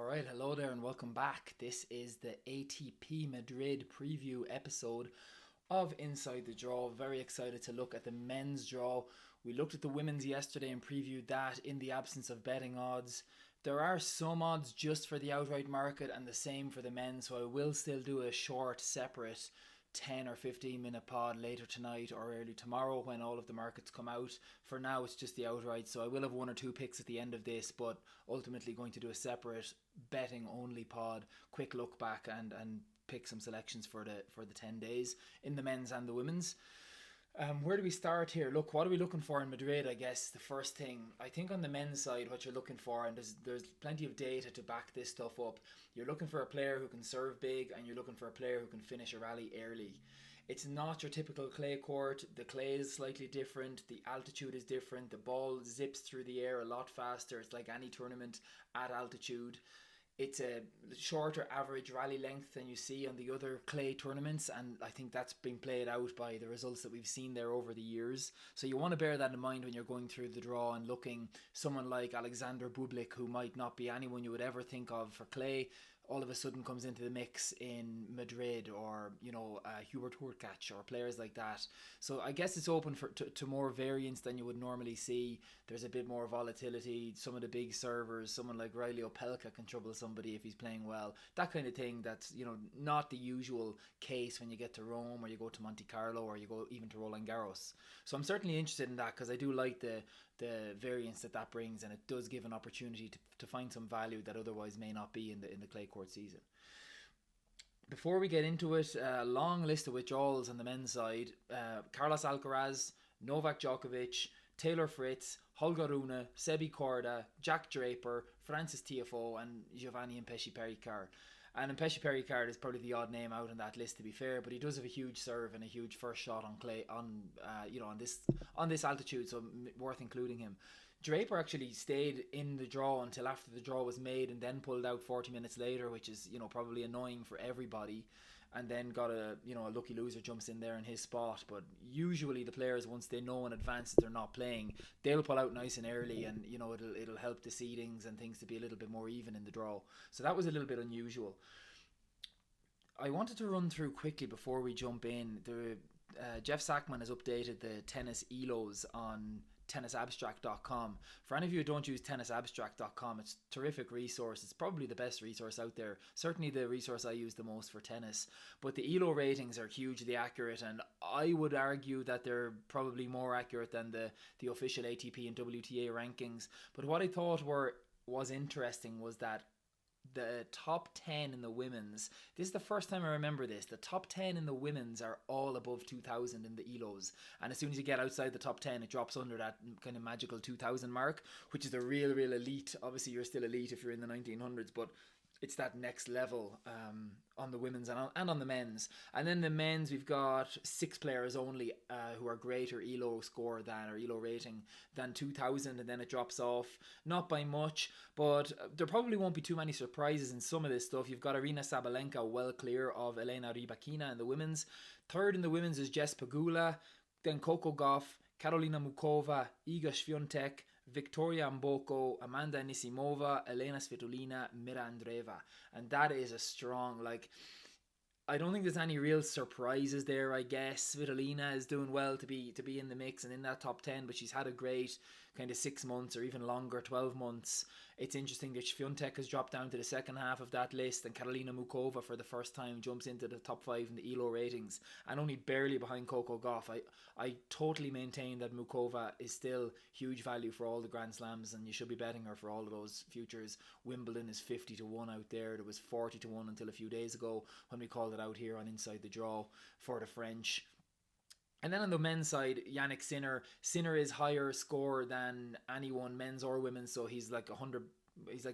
Alright, hello there and welcome back. This is the ATP Madrid preview episode of Inside the Draw. Very excited to look at the men's draw. We looked at the women's yesterday and previewed that in the absence of betting odds. There are some odds just for the outright market and the same for the men, so I will still do a short, separate 10 or 15 minute pod later tonight or early tomorrow when all of the markets come out. For now, it's just the outright, so I will have one or two picks at the end of this, but ultimately going to do a separate betting only pod, quick look back and pick some selections for the 10 days in the men's and the women's. Where do we start here? Look, what are we looking for in Madrid? I guess the first thing, I think on the men's side, what you're looking for, and there's plenty of data to back this stuff up, you're looking for a player who can serve big and you're looking for a player who can finish a rally early. It's not your typical clay court. The clay is slightly different. The altitude is different. The ball zips through the air a lot faster. It's like any tournament at altitude. It's a shorter average rally length than you see on the other clay tournaments, and I think that's been played out by the results that we've seen there over the years. So you want to bear that in mind when you're going through the draw and looking. Someone like Alexander Bublik, who might not be anyone you would ever think of for clay, all of a sudden comes into the mix in Madrid, or Hubert Hurkacz or players like that. So I guess it's open to more variance than you would normally see. There's a bit more volatility. Some of the big servers, someone like Riley Opelka can trouble somebody if he's playing well. That kind of thing. That's not the usual case when you get to Rome or you go to Monte Carlo or you go even to Roland Garros. So I'm certainly interested in that because I do like the variance that brings, and it does give an opportunity to find some value that otherwise may not be in the clay court season. Before we get into it, a long list of withdrawals on the men's side. Carlos Alcaraz, Novak Djokovic, Taylor Fritz, Holger Rune, Sebi Korda, Jack Draper, Francis Tiafoe and Giovanni Impey Pericard. And Impey Pericard is probably the odd name out on that list, to be fair, but he does have a huge serve and a huge first shot on clay on this altitude, so worth including him. Draper actually stayed in the draw until after the draw was made and then pulled out 40 minutes later, which is probably annoying for everybody. And then got a lucky loser jumps in there in his spot. But usually the players, once they know in advance that they're not playing, they'll pull out nice and early, and it'll help the seedings and things to be a little bit more even in the draw. So that was a little bit unusual. I wanted to run through quickly before we jump in. Jeff Sackman has updated the tennis ELOs on tennisabstract.com. For any of you who don't use tennisabstract.com, it's a terrific resource. It's probably the best resource out there. Certainly the resource I use the most for tennis. But the ELO ratings are hugely accurate, and I would argue that they're probably more accurate than the official ATP and WTA rankings. But what I thought was interesting was that the top 10 in the women's, this is the first time I remember this, the top 10 in the women's are all above 2,000 in the ELOs, and as soon as you get outside the top 10 it drops under that kind of magical 2,000 mark, which is the real elite. Obviously you're still elite if you're in the 1900s, but it's that next level on the women's and on the men's. And then the men's, we've got 6 players only who are greater ELO score than, or ELO rating than 2,000, and then it drops off, not by much, but there probably won't be too many surprises in some of this stuff. You've got Arina Sabalenka well clear of Elena Rybakina in the women's. Third in the women's is Jess Pegula, then Coco Gauff, Karolina Mukova, Iga Swiatek, Victoria Mboko, Amanda Anisimova, Elena Svitolina, Mira Andreeva. And that is a strong, I don't think there's any real surprises there, I guess. Svitolina is doing well to be in the mix and in that top 10, but she's had a great kind of 6 months or even longer, 12 months. It's interesting that Swiatek has dropped down to the second half of that list, and Karolina Mukova for the first time jumps into the top 5 in the ELO ratings, and only barely behind Coco Gauff. I totally maintain that Mukova is still huge value for all the Grand Slams, and you should be betting her for all of those futures. Wimbledon is 50 to 1 out there. There was 40 to 1 until a few days ago when we called it out here on Inside the Draw for the French. And then on the men's side, Yannick Sinner. Sinner is higher score than anyone, men's or women's, so he's like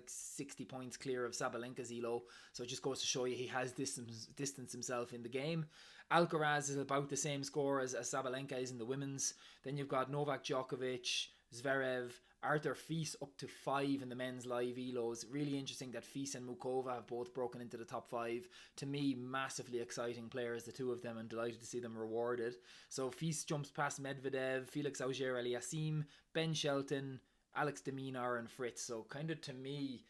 60 points clear of Sabalenka's ELO. So it just goes to show you he has distance himself in the game. Alcaraz is about the same score as Sabalenka is in the women's. Then you've got Novak Djokovic, Zverev, Arthur Fils up to 5 in the men's live ELOs. Really interesting that Fils and Mukova have both broken into the top 5. To me, massively exciting players, the two of them, and delighted to see them rewarded. So Fils jumps past Medvedev, Felix Auger-Aliassime, Ben Shelton, Alex de Minaur and Fritz. So kind of to me,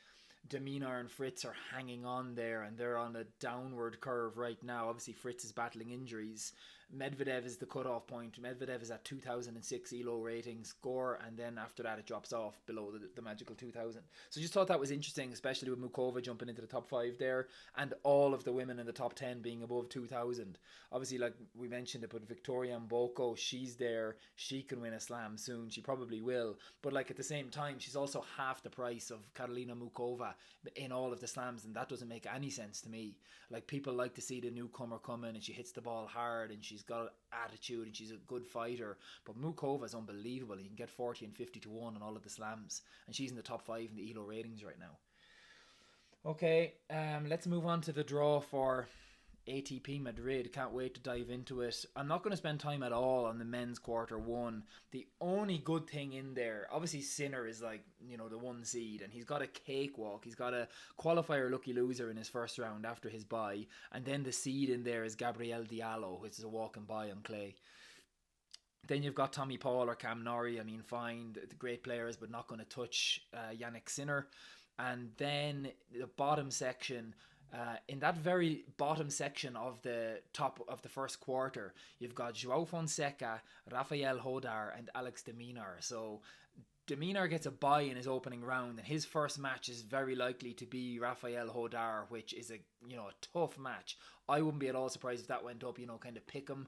Demeanor and Fritz are hanging on there, and they're on a downward curve right now. Obviously, Fritz is battling injuries. Medvedev is the cutoff point. Medvedev is at 2006 ELO rating score, and then after that it drops off below the magical 2000. So just thought that was interesting, especially with Mukova jumping into the top 5 there, and all of the women in the top 10 being above 2000. Obviously, like we mentioned it, but Victoria Mboko, she's there. She can win a slam soon. She probably will. But like at the same time, she's also half the price of Karolina Mukova in all of the slams, and that doesn't make any sense to me. Like, people like to see the newcomer come in and she hits the ball hard and she's got attitude and she's a good fighter, but Mukova is unbelievable. You can get 40 and 50 to 1 on all of the slams, and she's in the top 5 in the ELO ratings right now. Okay, let's move on to the draw for ATP Madrid. Can't wait to dive into it. I'm not going to spend time at all on the men's quarter one. The only good thing in there, obviously Sinner is like, you know, the 1 seed, and he's got a cakewalk. He's got a qualifier lucky loser in his first round after his bye, and then the seed in there is Gabriel Diallo, which is a walking by on clay. Then you've got Tommy Paul or Cam Norrie. I mean, fine, the great players, but not going to touch Yannick Sinner. And then the bottom section, in that very bottom section of the top of the first quarter, you've got João Fonseca, Rafael Hodar, and Alex de Minaur. So de Minaur gets a bye in his opening round, and his first match is very likely to be Rafael Hodar, which is a tough match. I wouldn't be at all surprised if that went up, kind of pick him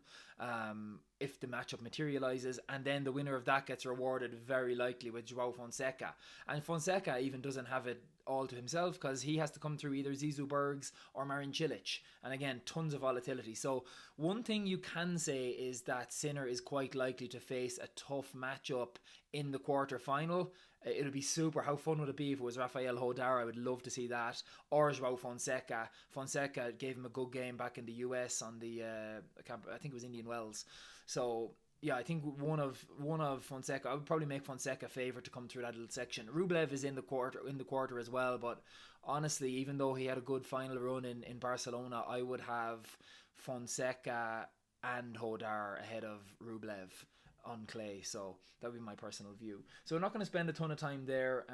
if the matchup materializes, and then the winner of that gets rewarded very likely with João Fonseca. And Fonseca even doesn't have it all to himself, because he has to come through either Zizou Bergs or Marin Cilic, and again, tons of volatility. So one thing you can say is that Sinner is quite likely to face a tough matchup in the quarter final. It'll be super. How fun would it be if it was Rafael Hodar? I would love to see that. Or João Fonseca. Fonseca gave him a good game back in the US on the I think it was Indian Wells. So yeah, I think one of Fonseca, I would probably make Fonseca favourite to come through that little section. Rublev is in the quarter as well, but honestly, even though he had a good final run in Barcelona, I would have Fonseca and Hodar ahead of Rublev on clay. So that would be my personal view. So we're not going to spend a ton of time there.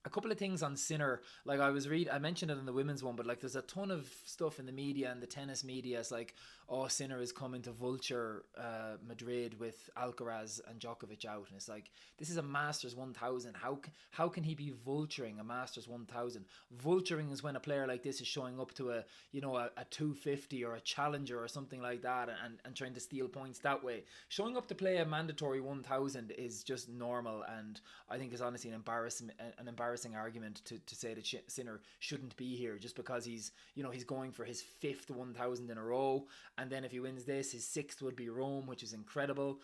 A couple of things on Sinner, like I mentioned it in the women's one, but like there's a ton of stuff in the media and the tennis media. It's like, oh, Sinner is coming to vulture Madrid with Alcaraz and Djokovic out, and it's like, this is a Masters 1000. How can he be vulturing a Masters 1000? Vulturing is when a player like this is showing up to a 250 or a challenger or something like that, and trying to steal points that way. Showing up to play a mandatory 1000 is just normal, and I think is honestly an embarrassing argument to say that Sinner shouldn't be here just because he's going for his 5th 1000 in a row, and then if he wins this, his 6th would be Rome, which is incredible.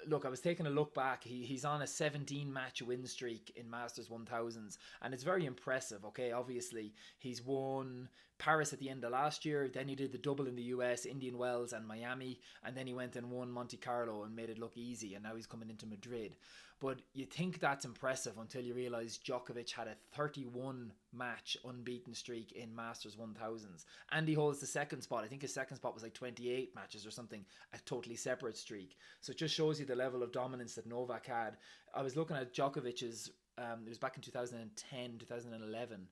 Look, I was taking a look back. He's on a 17 match win streak in Masters 1000s, and it's very impressive. Okay, obviously he's won Paris at the end of last year, then he did the double in the US, Indian Wells and Miami, and then he went and won Monte Carlo and made it look easy, and now he's coming into Madrid. But you think that's impressive until you realise Djokovic had a 31 match unbeaten streak in Masters 1000s, and he holds the second spot. I think his second spot was like 28 matches or something, a totally separate streak. So it just shows you the level of dominance that Novak had. I was looking at Djokovic's, it was back in 2010, 2011.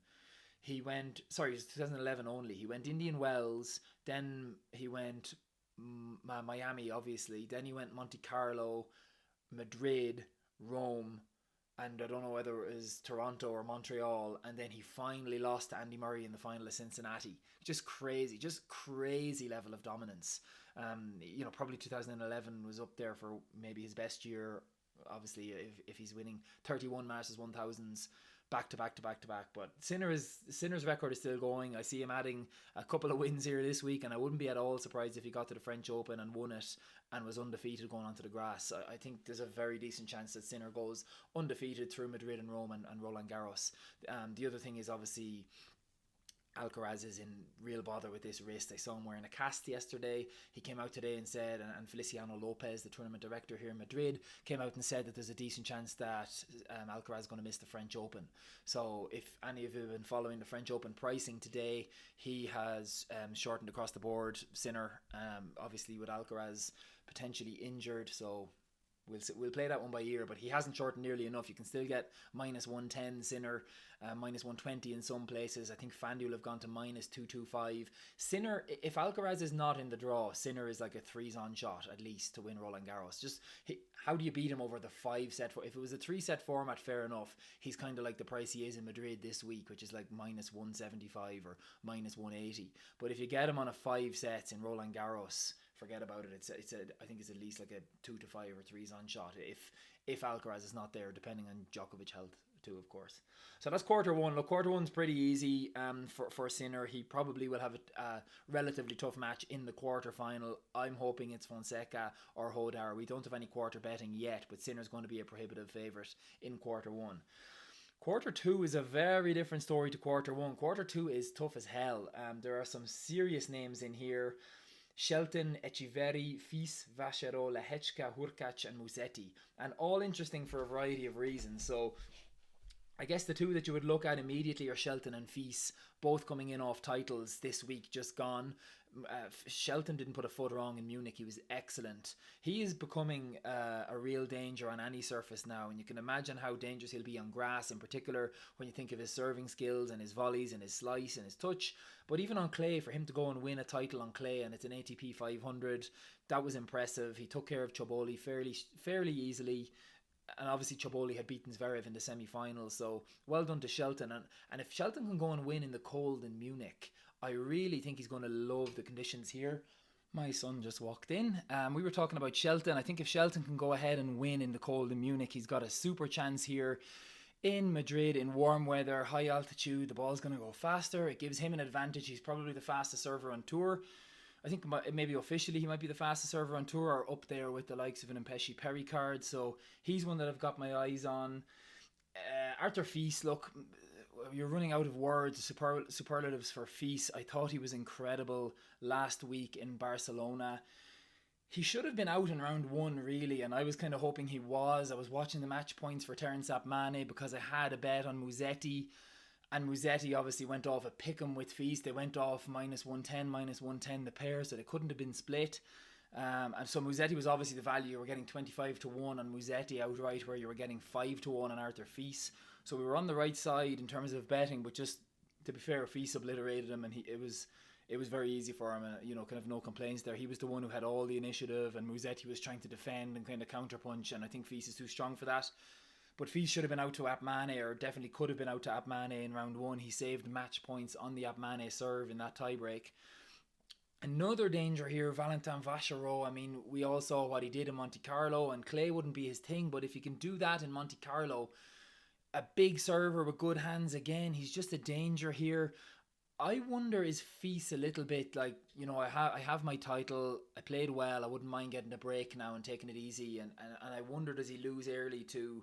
It was 2011 only. He went Indian Wells, then he went Miami, obviously, then he went Monte Carlo, Madrid, Rome, and I don't know whether it was Toronto or Montreal, and then he finally lost to Andy Murray in the final of Cincinnati. Just crazy level of dominance. Probably 2011 was up there for maybe his best year, obviously, if he's winning 31 Masters 1000s back to back. But Sinner's record is still going. I see him adding a couple of wins here this week, and I wouldn't be at all surprised if he got to the French Open and won it and was undefeated going onto the grass. I think there's a very decent chance that Sinner goes undefeated through Madrid and Rome and Roland Garros. The other thing is obviously Alcaraz is in real bother with this wrist. I saw him wearing a cast yesterday. He came out today and said, and Feliciano Lopez, the tournament director here in Madrid, came out and said that there's a decent chance that Alcaraz is going to miss the French Open. So if any of you have been following the French Open pricing today, he has shortened across the board. Sinner, obviously with Alcaraz potentially injured, so We'll play that one by ear, but he hasn't shortened nearly enough. You can still get minus 110 Sinner, minus 120 in some places. I think FanDuel have gone to minus 225. Sinner, if Alcaraz is not in the draw, Sinner is like a 3-on shot at least to win Roland Garros. How do you beat him over the 5-set? If it was a 3-set format, fair enough. He's kind of like the price he is in Madrid this week, which is like minus 175 or minus 180. But if you get him on a 5 sets in Roland Garros, forget about it. I think it's at least like a 2 to 5 or 3-on shot if Alcaraz is not there, depending on Djokovic health too, of course. So that's quarter one. Look, quarter one's pretty easy for Sinner. He probably will have a relatively tough match in the quarter final. I'm hoping it's Fonseca or Hodar. We don't have any quarter betting yet, but Sinner's going to be a prohibitive favourite in quarter one. Quarter two is a very different story to quarter one. Quarter two is tough as hell. There are some serious names in here. Shelton, Echeverry, Fils, Vachereau, Lehechka, Hurkacz and Musetti. And all interesting for a variety of reasons. So I guess the two that you would look at immediately are Shelton and Fils, both coming in off titles this week, just gone. Shelton didn't put a foot wrong in Munich. He was excellent. He is becoming a real danger on any surface now, and you can imagine how dangerous he'll be on grass, in particular when you think of his serving skills and his volleys and his slice and his touch. But even on clay, for him to go and win a title on clay, and it's an ATP 500, that was impressive. He took care of Choboli fairly easily. And obviously Choboli had beaten Zverev in the semi-finals, so well done to Shelton. And if Shelton can go and win in the cold in Munich, I really think he's going to love the conditions here. My son just walked in. We were talking about Shelton. I think if Shelton can go ahead and win in the cold in Munich, he's got a super chance here in Madrid in warm weather, high altitude. The ball's going to go faster. It gives him an advantage. He's probably the fastest server on tour. I think maybe officially he might be the fastest server on tour, or up there with the likes of an Impesci Pericard. So he's one that I've got my eyes on. Arthur Fils, look, you're running out of words, superlatives for Fils. I thought he was incredible last week in Barcelona. He should have been out in round one, really, and I was kind of hoping he was. I was watching the match points for Terence Apmane because I had a bet on Musetti. And Musetti obviously went off a pick'em with Fils. They went off minus 110 the pair, so they couldn't have been split. And so Musetti was obviously the value. You were getting 25 to 1 on Musetti outright, where you were getting 5 to 1 on Arthur Fils. So we were on the right side in terms of betting, but just to be fair, Fils obliterated him, and it was very easy for him. Kind of no complaints there. He was the one who had all the initiative, and Musetti was trying to defend and kind of counterpunch, and I think Fils is too strong for that. But Fils should have been out to Apmane, or definitely could have been out to Apmane in round one. He saved match points on the Apmane serve in that tiebreak. Another danger here, Valentin Vachereau. I mean, we all saw what he did in Monte Carlo, and clay wouldn't be his thing, but if he can do that in Monte Carlo, a big server with good hands again, he's just a danger here. I wonder, is Fils a little bit like, I have my title, I played well, I wouldn't mind getting a break now and taking it easy, and I wonder, does he lose early to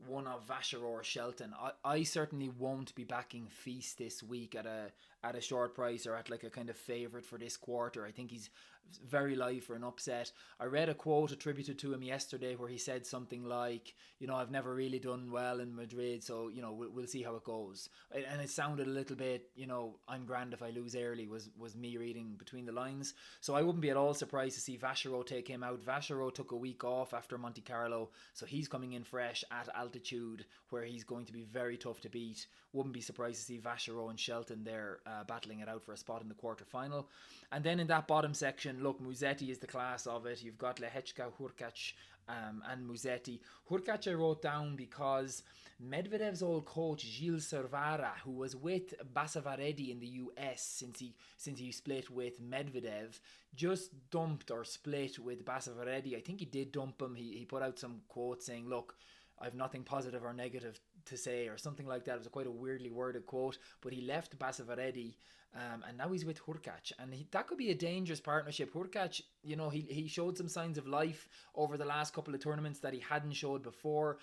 one of Vachereau or Shelton? I certainly won't be backing Fils this week at a short price, or at like a kind of favourite for this quarter. I think he's very live for an upset. I read a quote attributed to him yesterday where he said something like, I've never really done well in Madrid, so we'll see how it goes. And it sounded a little bit, I'm grand if I lose early, was me reading between the lines. So I wouldn't be at all surprised to see Vachereau take him out. Vachereau took a week off after Monte Carlo, so he's coming in fresh at altitude, where he's going to be very tough to beat. Wouldn't be surprised to see Vachereau and Shelton there battling it out for a spot in the quarterfinal. And then in that bottom section, look, Musetti is the class of it. You've got Lehechka, Hurkacz and Musetti. Hurkacz I wrote down because Medvedev's old coach Gilles Servara, who was with Basavaredi in the US since he split with Medvedev, just dumped or split with Basavaredi. I think he did dump him. He put out some quote saying, look, I have nothing positive or negative to say, or something like that. It was quite a weirdly worded quote, but he left Basavaredi, and now he's with Hurkacz, and that could be a dangerous partnership. Hurkacz, he showed some signs of life over the last couple of tournaments that he hadn't showed before.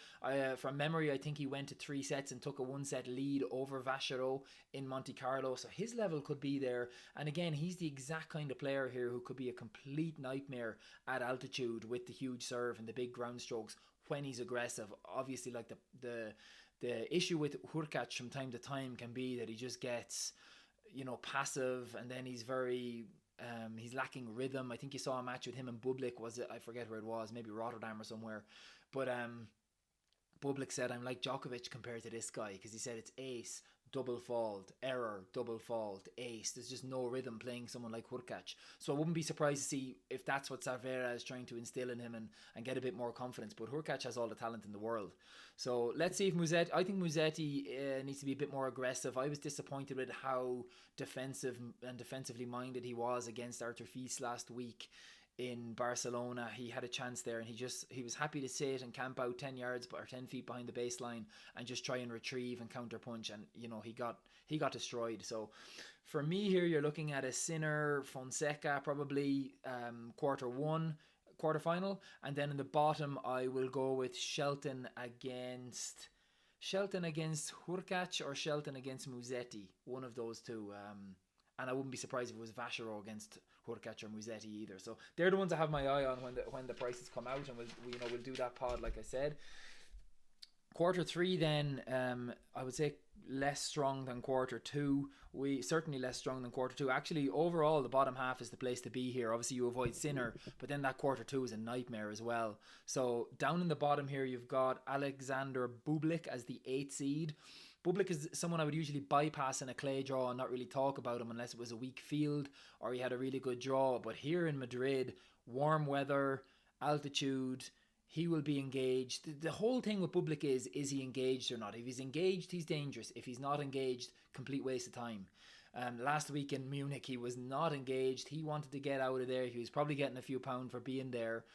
From memory, I think he went to 3 sets and took a 1-set lead over Vachereau in Monte Carlo, so his level could be there. And again, he's the exact kind of player here who could be a complete nightmare at altitude with the huge serve and the big ground strokes when he's aggressive. Obviously, like the issue with Hurkacz from time to time can be that he just gets passive, and then he's very He's lacking rhythm. I think you saw a match with him and Bublik. Was it? I forget where it was. Maybe Rotterdam or somewhere. But Bublik said, I'm like Djokovic compared to this guy, because he said it's ace, double fault, error, double fault, ace. There's just no rhythm playing someone like Hurkacz. So I wouldn't be surprised to see if that's what Cervera is trying to instill in him, and get a bit more confidence. But Hurkacz has all the talent in the world. So let's see if Musetti... I think Musetti needs to be a bit more aggressive. I was disappointed with how defensive and defensively minded he was against Artur Fils last week in Barcelona. He had a chance there, and he was happy to sit and camp out 10 yards or 10 feet behind the baseline and just try and retrieve and counter punch, and he got destroyed. So for me here, you're looking at a Sinner Fonseca, probably quarterfinal, and then in the bottom I will go with Shelton against Hurkacz or Shelton against Musetti, one of those two. And I wouldn't be surprised if it was Vacherot against Hurkacz or Musetti either. So they're the ones I have my eye on when the prices come out, and we'll do that pod like I said. Quarter 3 then, I would say less strong than quarter 2. Certainly less strong than quarter 2. Actually, overall, the bottom half is the place to be here. Obviously, you avoid Sinner, but then that quarter 2 is a nightmare as well. So down in the bottom here, you've got Alexander Bublik as the 8th seed. Bublik is someone I would usually bypass in a clay draw and not really talk about him unless it was a weak field or he had a really good draw. But here in Madrid, warm weather, altitude, he will be engaged. The whole thing with Bublik is he engaged or not? If he's engaged, he's dangerous. If he's not engaged, complete waste of time. Last week in Munich, he was not engaged. He wanted to get out of there. He was probably getting a few pounds for being there.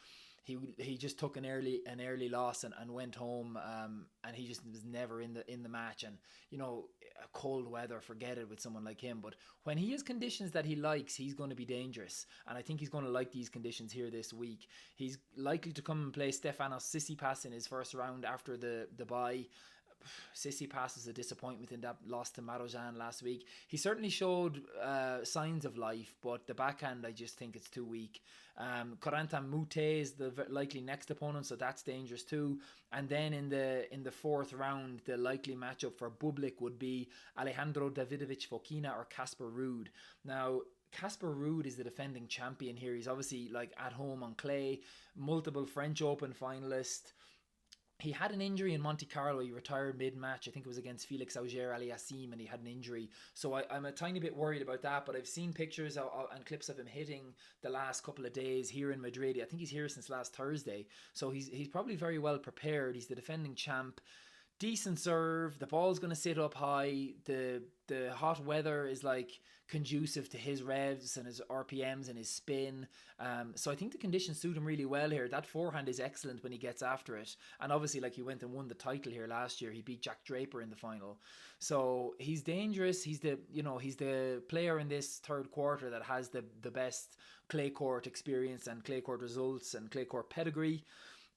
He just took an early loss and went home, and he just was never in the match. And cold weather, forget it with someone like him. But when he has conditions that he likes, he's going to be dangerous, and I think he's going to like these conditions here this week. He's likely to come and play Stefanos Tsitsipas in his first round after the bye. Tsitsipas is a disappointment in that loss to Marozsan last week. He certainly showed signs of life, but the backhand, I just think it's too weak. Corentin Moutet is the likely next opponent, so that's dangerous too. And then in the fourth round, the likely matchup for Bublik would be Alejandro Davidovich Fokina or Casper Ruud. Now, Casper Ruud is the defending champion here. He's obviously at home on clay, multiple French Open finalist. He had an injury in Monte Carlo. He retired mid-match. I think it was against Felix Auger-Aliassime, and he had an injury. So I'm a tiny bit worried about that, but I've seen pictures and clips of him hitting the last couple of days here in Madrid. I think he's here since last Thursday. So he's probably very well prepared. He's the defending champ. Decent serve. The ball's going to sit up high. The hot weather is conducive to his revs and his RPMs and his spin. So I think the conditions suit him really well here. That forehand is excellent when he gets after it. And obviously, he went and won the title here last year. He beat Jack Draper in the final. So he's dangerous. He's the player in this third quarter that has the best clay court experience and clay court results and clay court pedigree.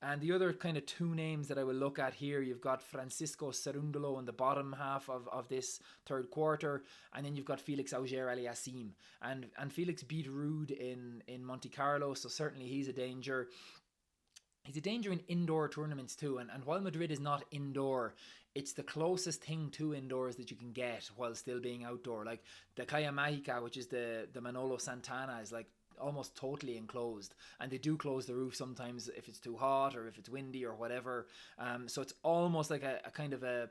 And the other kind of two names that I will look at here, you've got Francisco Cerundolo in the bottom half of this third quarter, and then you've got Felix Auger-Aliassime. And Felix beat Ruud in Monte Carlo, so certainly he's a danger. He's a danger in indoor tournaments too, and while Madrid is not indoor, it's the closest thing to indoors that you can get while still being outdoor. Like the Calle Mágica, which is the Manolo Santana, is almost totally enclosed, and they do close the roof sometimes if it's too hot or if it's windy or whatever. So it's almost like a kind of a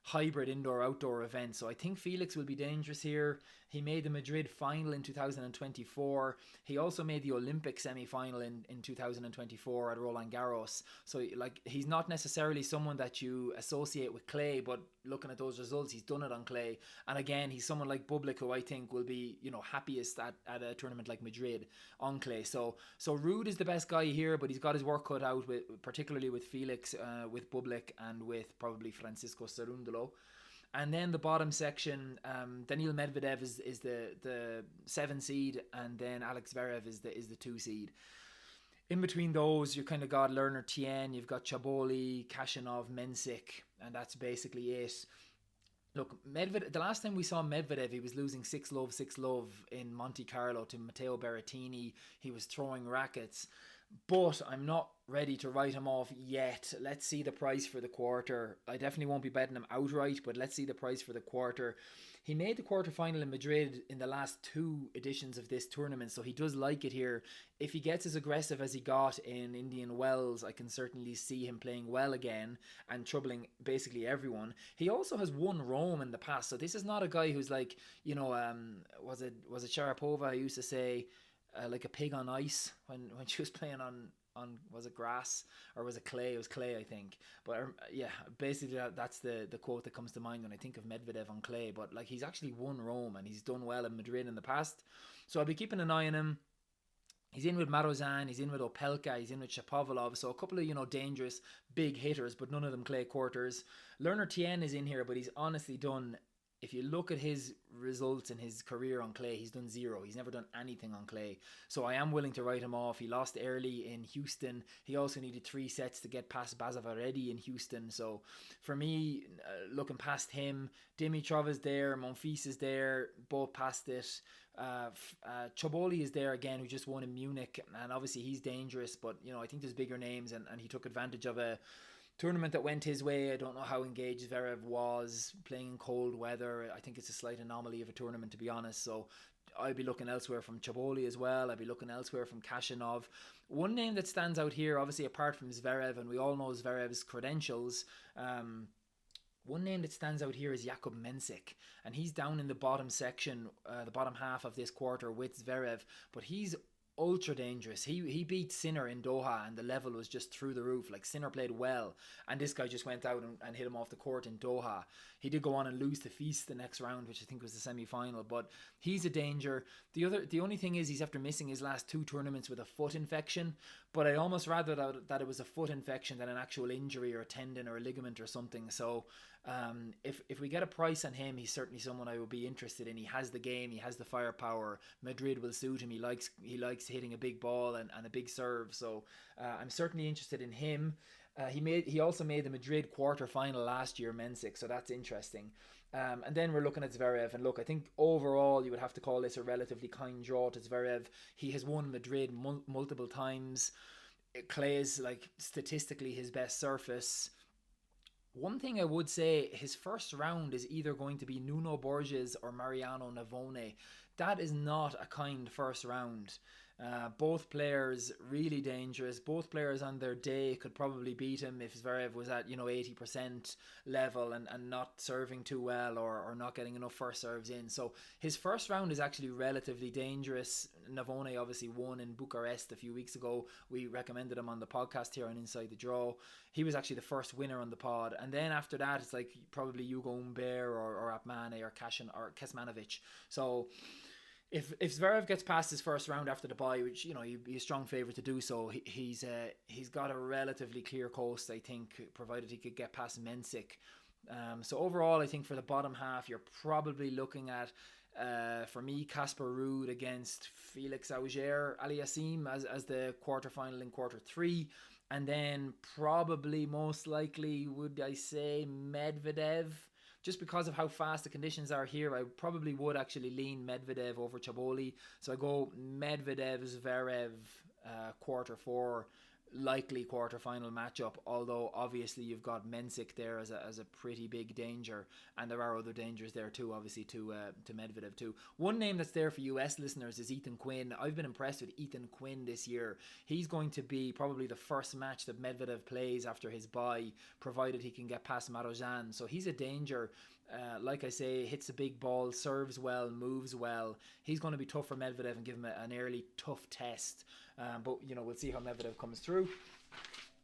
hybrid indoor-outdoor event. So I think Felix will be dangerous here. He made the Madrid final in 2024. He also made the Olympic semi-final in 2024 at Roland Garros. So he's not necessarily someone that you associate with clay, but looking at those results, he's done it on clay. And again, he's someone like Bublik, who I think will be happiest at a tournament like Madrid on clay. So Ruud is the best guy here, but he's got his work cut out, particularly with Felix, with Bublik, and with probably Francisco Cerundolo. And then the bottom section, Daniil Medvedev is the 7 seed, and then Alex Zverev is the 2 seed. In between those, you kind of got Lerner Tien, you've got Chaboli, Khachanov, Mensik, and that's basically it. Look, Medvedev, the last time we saw Medvedev, he was losing 6-love in Monte Carlo to Matteo Berrettini. He was throwing rackets. but I'm not ready to write him off yet. Let's see the price for the quarter. I definitely won't be betting him outright, but let's see the price for the quarter. He made the quarterfinal in Madrid in the last two editions of this tournament, so he does like it here. If he gets as aggressive as he got in Indian Wells, I can certainly see him playing well again and troubling basically everyone. He also has won Rome in the past, so this is not a guy who's like, was it Sharapova who used to say, like a pig on ice when she was playing on was it grass or was it clay? It was clay, I think. But yeah, basically that's the quote that comes to mind when I think of Medvedev on clay. But like he's actually won Rome and he's done well in Madrid in the past, so I'll be keeping an eye on him. He's in with Marozan, he's in with Opelka, he's in with Shapovalov, so a couple of dangerous big hitters, but none of them clay quarters. Lerner Tien is in here, but he's honestly done. If you look at his results in his career on clay, he's done zero. He's never done anything on clay. So I am willing to write him off. He lost early in Houston. He also needed 3 sets to get past Bazavaredi in Houston. So for me, looking past him, Dimitrov is there, Monfils is there, both past it. Choboli is there again, who just won in Munich, and obviously he's dangerous, but I think there's bigger names, and he took advantage of a tournament that went his way. I don't know how engaged Zverev was playing in cold weather. I think it's a slight anomaly of a tournament, to be honest. So I'd be looking elsewhere from Choboli as well. I'd be looking elsewhere from Kashinov. One name that stands out here, obviously apart from Zverev, and we all know Zverev's credentials, one name that stands out here is Jakub Mensik, and he's down in the bottom section, the bottom half of this quarter with Zverev, but he's ultra dangerous. He beat Sinner in Doha, and the level was just through the roof. Like, Sinner played well, and this guy just went out and hit him off the court in Doha. He did go on and lose to Feast the next round, which I think was the semi-final, but he's a danger. The only thing is he's after missing his last 2 tournaments with a foot infection, but I almost rather that it was a foot infection than an actual injury or a tendon or a ligament or something. So if we get a price on him, he's certainly someone I would be interested in. He has the game, he has the firepower. Madrid will suit him. He likes hitting a big ball and a big serve. So I'm certainly interested in him. He also made the Madrid quarter final last year, Mensik, so that's interesting. And then we're looking at Zverev, and look, I think overall you would have to call this a relatively kind draw to Zverev. He has won Madrid multiple times. Clay is, like, statistically his best surface. One thing I would say, his first round is either going to be Nuno Borges or Mariano Navone. That is not a kind first round. Both players really dangerous. Both players on their day could probably beat him if Zverev was at 80% level and not serving too well or not getting enough first serves in. So his first round is actually relatively dangerous. Navone obviously won in Bucharest a few weeks ago. We recommended him on the podcast here on Inside the Draw. He was actually the first winner on the pod, and then after that it's like probably Hugo Humbert or Apmane or Kesmanovic. So if Zverev gets past his first round after the bye, which he'd be a strong favourite to do so, he's got a relatively clear coast, I think, provided he could get past Mensik. So overall, I think for the bottom half, you're probably looking at, for me, Casper Ruud against Felix Auger-Aliassime as the quarterfinal in quarter 3. And then probably most likely, would I say, Medvedev. Just because of how fast the conditions are here, I probably would actually lean Medvedev over Choboli. So I go Medvedev, Zverev, quarter 4, likely quarterfinal matchup. Although obviously you've got Mensik there as a pretty big danger, and there are other dangers there too, obviously to Medvedev too. One name that's there for US listeners is Ethan Quinn. I've been impressed with Ethan Quinn this year. He's going to be probably the first match that Medvedev plays after his bye, provided he can get past Marozsan. So he's a danger. Like I say, hits a big ball, serves well, moves well. He's going to be tough for Medvedev and give him an early tough test. But we'll see how Medvedev comes through.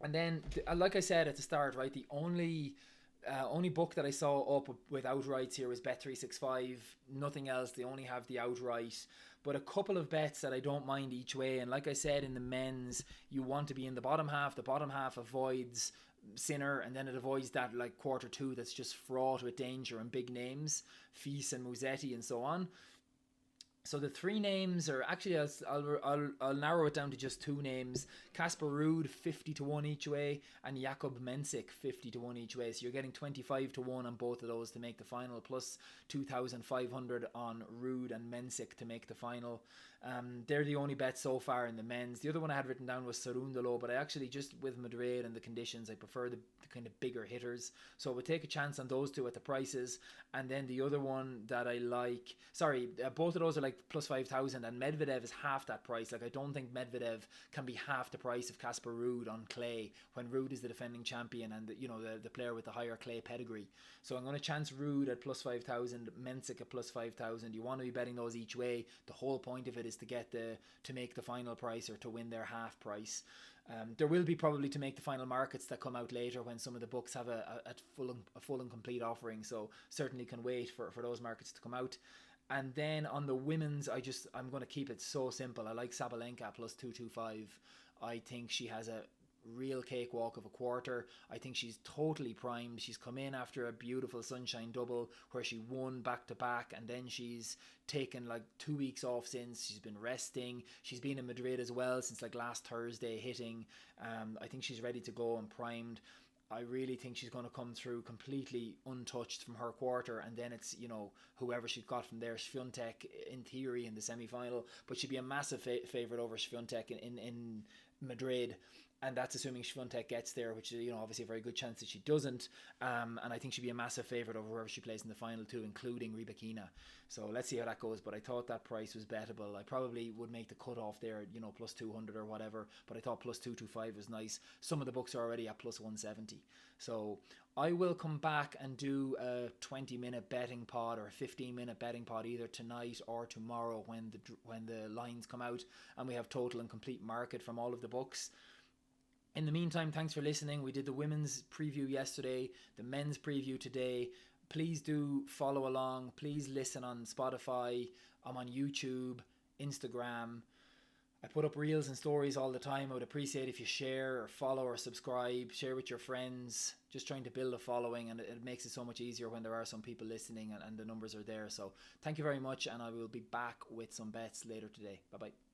And then, like I said at the start, right, the only book that I saw up with outrights here was Bet365. Nothing else. They only have the outright. But a couple of bets that I don't mind each way. And like I said, in the men's, you want to be in the bottom half. The bottom half avoids Sinner, and then it avoids that like quarter 2 that's just fraught with danger and big names, Fils and Musetti and so on. So the three names are actually, I'll narrow it down to just two names: Casper Ruud 50-1 each way, and Jakub Mensik 50-1 each way. So you're getting 25-1 on both of those to make the final, plus 2,500 on Ruud and Mensik to make the final. They're the only bets so far in the men's. The other one I had written down was Sarundalo, but I actually, just with Madrid and the conditions, I prefer the kind of bigger hitters. So I would take a chance on those two at the prices. And then the other one that I like, both of those are like plus 5,000, and Medvedev is half that price. Like, I don't think Medvedev can be half the price of Casper Ruud on clay, when Ruud is the defending champion and the player with the higher clay pedigree. So I'm going to chance Ruud at plus 5,000, Mensik at plus 5,000. You want to be betting those each way. The whole point of it is to get to make the final price, or to win their half price. There will be probably, to make the final markets, that come out later when some of the books have a full and complete offering. So certainly can wait for those markets to come out. And then on the women's, I'm going to keep it so simple. I like Sabalenka plus 225. I think she has a real cakewalk of a quarter. I think she's totally primed. She's come in after a beautiful Sunshine double where she won back to back, and then she's taken like 2 weeks off since. She's been resting. She's been in Madrid as well since like last Thursday hitting. I think she's ready to go and primed. I really think she's going to come through completely untouched from her quarter, and then it's, whoever she's got from there. Swiatek in theory in the semi-final, but she'd be a massive favourite over Swiatek in Madrid. And that's assuming Swiatek gets there, which is, obviously a very good chance that she doesn't. And I think she'd be a massive favourite over whoever she plays in the final too, including Rybakina. So let's see how that goes. But I thought that price was bettable. I probably would make the cut-off there, plus 200 or whatever. But I thought plus 225 was nice. Some of the books are already at plus 170. So I will come back and do a 20-minute betting pod or a 15-minute betting pod either tonight or tomorrow when the lines come out and we have total and complete market from all of the books. In the meantime, thanks for listening. We did the women's preview yesterday, the men's preview today. Please do follow along. Please listen on Spotify. I'm on YouTube, Instagram. I put up reels and stories all the time. I would appreciate if you share or follow or subscribe, share with your friends. Just trying to build a following, and it makes it so much easier when there are some people listening and the numbers are there. So thank you very much, and I will be back with some bets later today. Bye-bye.